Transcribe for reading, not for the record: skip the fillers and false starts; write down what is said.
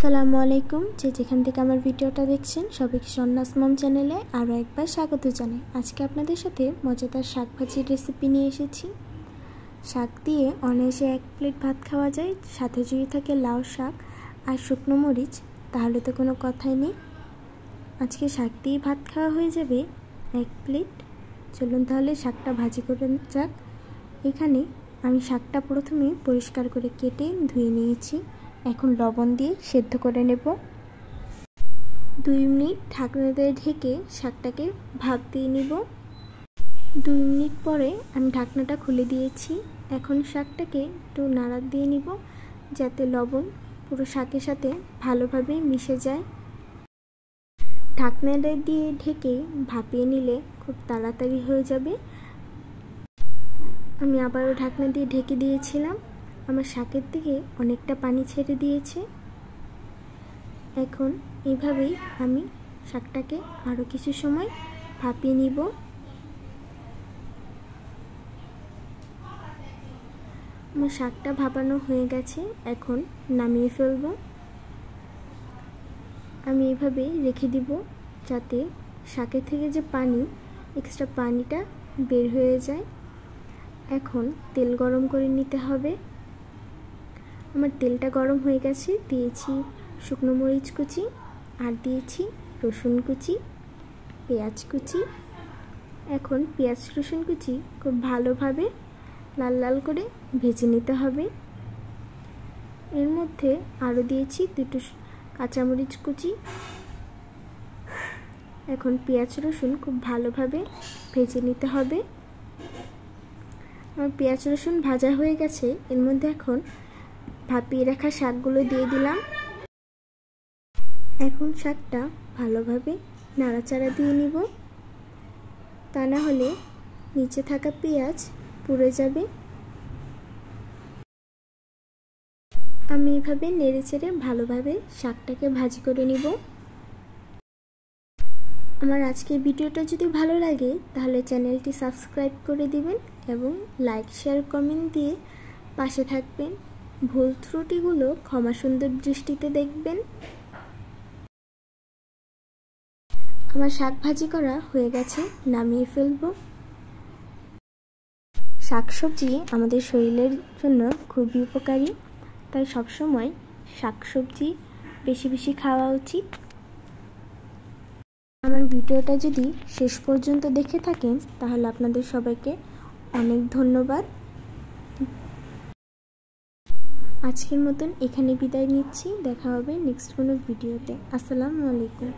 আসসালামু আলাইকুম। যেখান থেকে আমার ভিডিওটা দেখছেন সবাইকে সন্ন্যাস মম চ্যানেলে আরও একবার স্বাগত জানাই। আজকে আপনাদের সাথে মজাদার শাক ভাজির রেসিপি নিয়ে এসেছি। শাক দিয়ে অনায়াসে 1 প্লেট ভাত খাওয়া যায়, সাথে যদি থাকে লাউ শাক আর শুকনো মরিচ, তাহলে তো কোনো কথাই নেই। আজকে শাক দিয়ে ভাত খাওয়া হয়ে যাবে 1 প্লেট। চলুন তাহলে শাকটা ভাজি করে যাক। এখানে আমি শাকটা প্রথমে পরিষ্কার করে কেটে ধুয়ে নিয়েছি। এখন লবণ দিয়ে সেদ্ধ করে নেব। 2 মিনিট ঢাকনা দিয়ে ঢেকে শাকটাকে ভাপ দিয়ে নেব। 2 মিনিট পরে আমি ঢাকনাটা খুলে দিয়েছি। এখন শাকটাকে একটু নাড়া দিয়ে নিব যাতে লবণ পুরো শাকের সাথে ভালোভাবে মিশে যায়। ঢাকনাটা দিয়ে ঢেকে ভাপিয়ে নিলে খুব তাড়াতাড়ি হয়ে যাবে। আমি আবারও ঢাকনা দিয়ে ঢেকে দিয়েছিলাম। আমার শাকের থেকে অনেকটা পানি ছেড়ে দিয়েছে। এখন এইভাবেই আমি শাকটাকে আরও কিছু সময় ভাপিয়ে নিব। আমার শাকটা ভাপানো হয়ে গেছে, এখন নামিয়ে ফেলব। আমি এইভাবেই রেখে দিব যাতে শাকের থেকে যে পানি, এক্সট্রা পানিটা বের হয়ে যায়। এখন তেল গরম করে নিতে হবে। আমার তেলটা গরম হয়ে গেছে, দিয়েছি শুকনো মরিচ কুচি আর দিয়েছি রসুন কুচি, পেঁয়াজ কুচি। এখন পেঁয়াজ রসুন কুচি খুব ভালোভাবে লাল লাল করে ভেজে নিতে হবে। এর মধ্যে আরও দিয়েছি 2টো কাঁচামরিচ কুচি। এখন পেঁয়াজ রসুন খুব ভালোভাবে ভেজে নিতে হবে। আমার পেঁয়াজ রসুন ভাজা হয়ে গেছে। এর মধ্যে এখন ভাপিয়ে রাখা শাকগুলো দিয়ে দিলাম। এখন শাকটা ভালোভাবে নাড়াচাড়া দিয়ে নিব, তা না হলে নিচে থাকা পেঁয়াজ পুড়ে যাবে। আমি এইভাবে নেড়েচেড়ে ভালোভাবে শাকটাকে ভাজি করে নিব। আমার আজকের ভিডিওটা যদি ভালো লাগে তাহলে চ্যানেলটি সাবস্ক্রাইব করে দিবেন এবং লাইক, শেয়ার, কমেন্ট দিয়ে পাশে থাকবেন। ভুল ত্রুটিগুলো ক্ষমা সুন্দর দৃষ্টিতে দেখবেন। আমার শাক ভাজি করা হয়ে গেছে, নামিয়ে ফেলব। শাকসবজি আমাদের শরীরের জন্য খুবই উপকারী, তাই সবসময় শাকসবজি বেশি বেশি খাওয়া উচিত। আমার ভিডিওটা যদি শেষ পর্যন্ত দেখে থাকেন তাহলে আপনাদের সবাইকে অনেক ধন্যবাদ। আজকের মতন এখানে বিদায় নিচ্ছি। দেখা হবে নেক্সট কোনো ভিডিওতে। আসসালামু আলাইকুম।